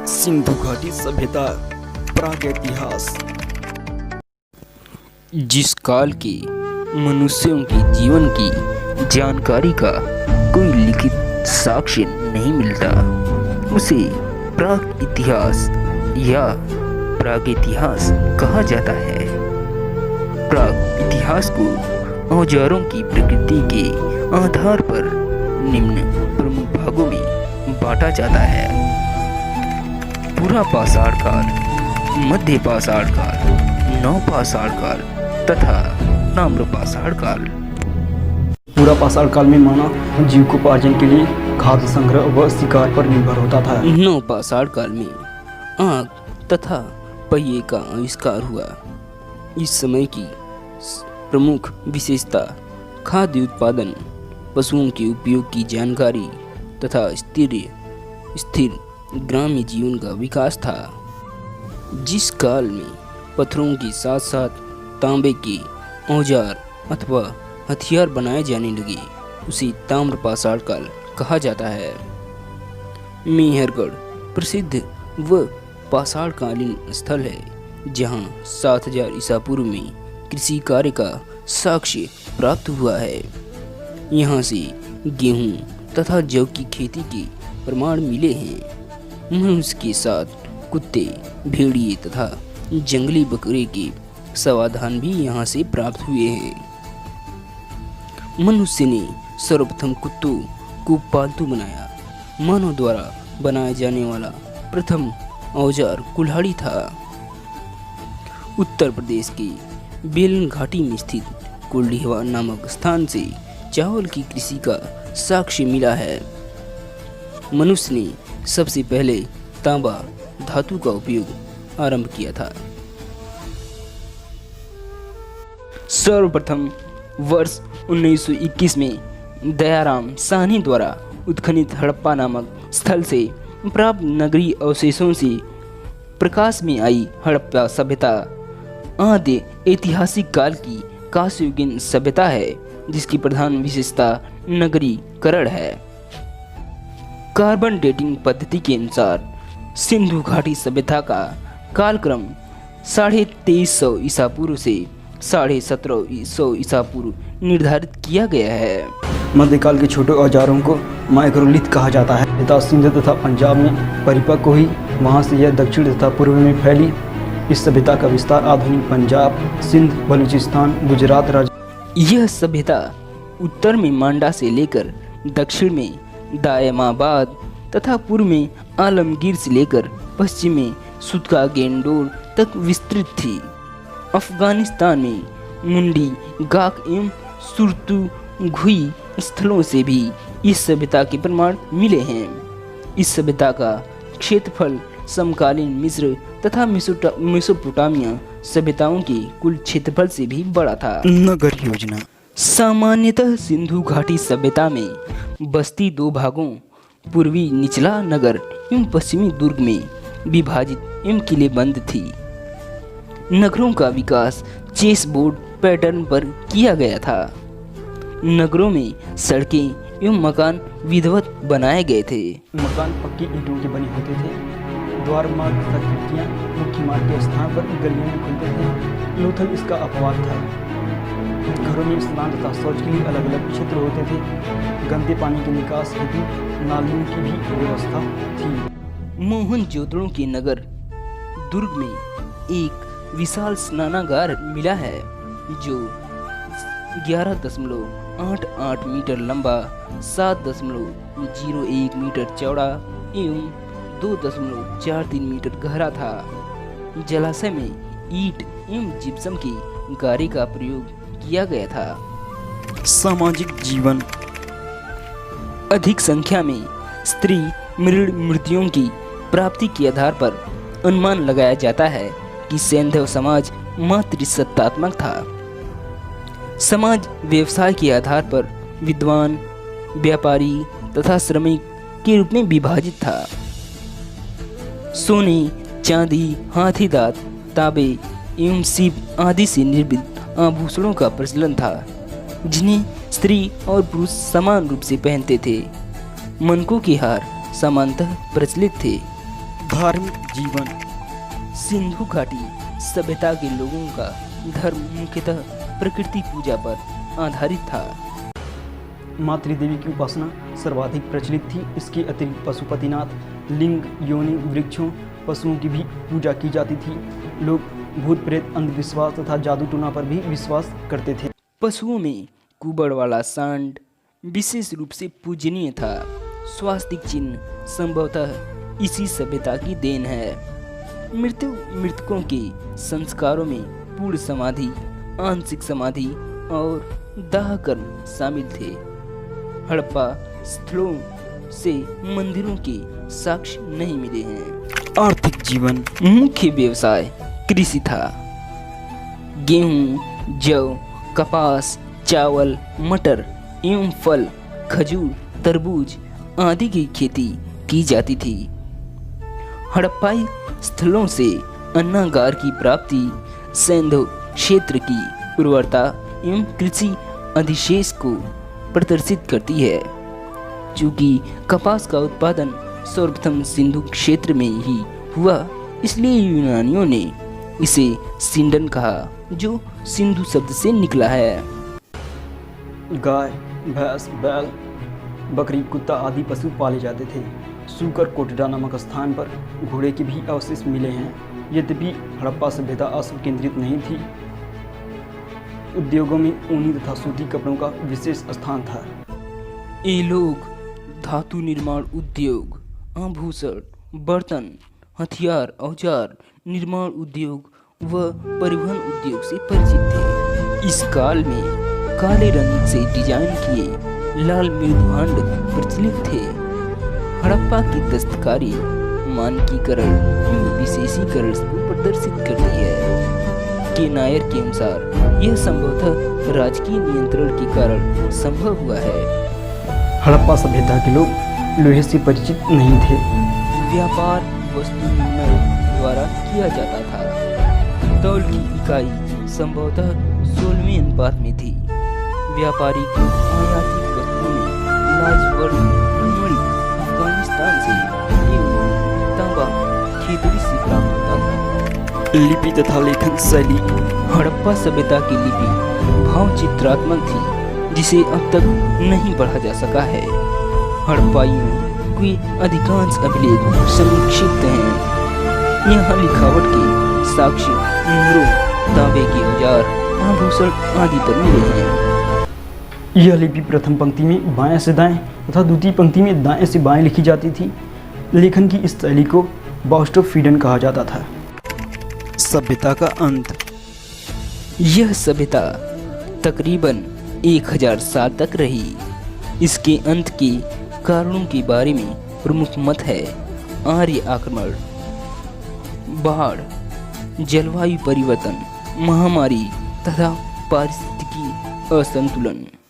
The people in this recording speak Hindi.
सिंधु घाटी सभ्यता प्राग इतिहास। जिस काल के मनुष्यों के जीवन की जानकारी का कोई लिखित साक्ष्य नहीं मिलता, उसे प्राग इतिहास या प्रागैतिहास कहा जाता है। प्राग इतिहास को औजारों की प्रकृति के आधार पर निम्न प्रमुख भागों में बांटा जाता है: पूरा पाषाण काल, मध्य पाषाण काल, नवपाषाण काल तथा ताम्रपाषाण काल। पूरा पाषाण काल में मानव जीविकोपार्जन के लिए खाद्य संग्रह व शिकार पर निर्भर होता था। नवपाषाण काल में आग तथा पहिए का आविष्कार हुआ। इस समय की प्रमुख विशेषता खाद्य उत्पादन, पशुओं के उपयोग की जानकारी तथा स्थिर ग्रामीण जीवन का विकास था। जिस काल में पत्थरों के साथ साथ तांबे के औजार अथवा हथियार बनाए जाने लगे, उसे ताम्रपाषाण काल कहा जाता है। मेहरगढ़ प्रसिद्ध व पाषाणकालीन स्थल है, जहां 7000 ईसा पूर्व में कृषि कार्य का साक्ष्य प्राप्त हुआ है। यहाँ से गेहूं तथा जौ की खेती के प्रमाण मिले हैं। मनुष्य के साथ कुत्ते, भेड़िए तथा जंगली बकरे के समाधान भी यहाँ से प्राप्त हुए हैं। मनुष्य ने सर्वप्रथम कुत्तों को पालतू बनाया। मानव द्वारा बनाया जाने वाला प्रथम औजार कुल्हाड़ी था। उत्तर प्रदेश के बेलन घाटी में स्थित कुल्डीहवा नामक स्थान से चावल की कृषि का साक्ष्य मिला है। मनुष्य ने सबसे पहले तांबा धातु का उपयोग आरंभ किया था। सर्वप्रथम वर्ष 1921 में दयाराम साहनी द्वारा उत्खनित हड़प्पा नामक स्थल से प्राप्त नगरीय अवशेषों से प्रकाश में आई हड़प्पा सभ्यता आद्य ऐतिहासिक काल की कांस्ययुगीन सभ्यता है, जिसकी प्रधान विशेषता नगरीकरण है। कार्बन डेटिंग पद्धति के अनुसार सिंधु घाटी सभ्यता का कालक्रम 2350 ईसा पूर्व से 1750 ईसा पूर्व निर्धारित किया गया है। मध्यकाल के छोटे औजारों को माइक्रोलिथ कहा जाता है। तथा सिंध तथा पंजाब में परिपक्व हुई, वहाँ से यह दक्षिण तथा पूर्व में फैली। इस सभ्यता का विस्तार आधुनिक पंजाब, सिंध, बलूचिस्तान, गुजरात राज्य। यह सभ्यता उत्तर में मांडा से लेकर दक्षिण में दायमाबाद तथा पूर्व में आलमगीर से लेकर पश्चिम में सुतका गेंडोर तक विस्तृत थी। अफगानिस्तान में मुंडी, गाक एवं सुरतुघुई स्थलों से भी इस सभ्यता के प्रमाण मिले हैं। इस सभ्यता का क्षेत्रफल समकालीन मिस्र तथा मेसोपोटामिया सभ्यताओं के कुल क्षेत्रफल से भी बड़ा था। नगर योजना। सामान्यतः सिंधु घाटी सभ्यता में बस्ती दो भागों पूर्वी निचला नगर एवं पश्चिमी दुर्ग में विभाजित एवं किलेबंद थी। नगरों का विकास चेस बोर्ड पैटर्न पर किया गया था। नगरों में सड़कें एवं मकान विधिवत बनाए गए थे। मकान पक्की ईंटों के बने होते थे। द्वार मार्ग तथा खिड़कियाँ मुख्य मार्ग के स्थान पर गलियों में खुलते थे। लोथल इसका अपवाद था। घरों में स्नान तथा शौच के लिए अलग अलग क्षेत्र होते थे। गंदे पानी के निकास हेतु नालियों की भी व्यवस्था थी। मोहनजोदड़ो के नगर दुर्ग में एक विशाल स्नानागार मिला है, जो 11.88 मीटर लंबा, 7.01 मीटर चौड़ा एवं 2.43 मीटर गहरा था। जलाशय में ईंट एवं जिप्सम की गारे का प्रयोग किया गया था। सामाजिक जीवन। अधिक संख्या में स्त्री मृण मूर्तियों की प्राप्ति के आधार पर अनुमान लगाया जाता है कि सैंधव समाज मातृसत्तात्मक था। समाज व्यवसाय के आधार पर विद्वान, व्यापारी तथा श्रमिक के रूप में विभाजित था। सोने, चांदी, हाथी दांत, तांबे एवं सीप आदि से निर्मित आभूषणों का प्रचलन था, जिन्हें स्त्री और पुरुष समान रूप से पहनते थे। मनकों के हार समानतः प्रचलित थे। धार्मिक जीवन। सिंधु घाटी सभ्यता के लोगों का धर्म मुख्यतः प्रकृति पूजा पर आधारित था। मातृदेवी की उपासना सर्वाधिक प्रचलित थी। इसके अतिरिक्त पशुपतिनाथ, लिंग, योनि, वृक्षों, पशुओं की भी पूजा की जाती थी। लोग भूत प्रेत, अंधविश्वास तथा जादू टोना पर भी विश्वास करते थे। पशुओं में कुबड़ वाला सांड विशेष रूप से पूजनीय था। स्वास्तिक चिन्ह संभवतः इसी सभ्यता की देन है। मृतकों के संस्कारों में पूर्ण समाधि, आंशिक समाधि और दाह कर्म शामिल थे। हड़प्पा स्थलों से मंदिरों के साक्ष्य नहीं मिले हैं। आर्थिक जीवन। मुख्य व्यवसाय कृषि था। गेहूं, जौ, कपास, चावल, मटर एवं फल, खजूर, तरबूज आदि की खेती की जाती थी। हड़प्पाई स्थलों से अन्नागार की प्राप्ति सिंधु क्षेत्र की उर्वरता एवं कृषि अधिशेष को प्रदर्शित करती है। चूंकि कपास का उत्पादन सर्वप्रथम सिंधु क्षेत्र में ही हुआ, इसलिए यूनानियों ने इसे सिंडन कहा, जो सिंधु शब्द से निकला है। गाय, भैंस, बैल, बकरी, कुत्ता आदि पशु पाले जाते थे। सूकर कोटडा नामक स्थान पर घोड़े के भी अवशेष मिले हैं। यद्यपि हड़प्पा सभ्यता असु केंद्रित नहीं थी। उद्योगों में ऊनी तथा सूती कपड़ों का विशेष स्थान था। ये लोग धातु निर्माण उद्योग, आभूषण, बर्तन, हथियार, औजार निर्माण उद्योग व परिवहन उद्योग से परिचित थे। इस काल में काले रंग से डिजाइन किए लाल मृदुभांड प्रचलित थे। हड़प्पा की दस्तकारी मानकीकरण एवं विशेषीकरण को प्रदर्शित करती है। के नायर के अनुसार यह संभवतः राजकीय नियंत्रण के कारण संभव हुआ है। हड़प्पा सभ्यता के लोग लोहे से परिचित नहीं थे। व्यापार वस्तु विनिमय द्वारा किया जाता था। तौल की इकाई संभवतः 16वें अनुपात में थी। व्यापारिक आयातित वस्तुओं में लाजवर्द मणि अफगानिस्तान से एवं तांबा खेतड़ी से प्राप्त होता था। लिपि तथा लेखन शैली। हड़प्पा सभ्यता की लिपि भावचित्रात्मक थी, जिसे अब तक नहीं पढ़ा जा सका है। हड़प्पाइयों के अधिकांश अभिलेख संक्षिप्त हैं। यहाँ लिखावट के साक्ष्य मुहरों, तांबे के औजार, आभूषण आदि पर मिले हैं। यह लिपि प्रथम पंक्ति में बाएं से दाएं तथा द्वितीय पंक्ति में दाएं से बाएं लिखी जाती थी। लेखन की इस शैली को बास्टोफिडन कहा जाता था। सभ्यता का अंत। यह सभ्यता तकरीबन 1000 साल तक रही। इसके अंत के कारणों के बारे में प्रमुख मत है आर्य आक्रमण, बाढ़, जलवायु परिवर्तन, महामारी तथा पारिस्थितिकी असंतुलन।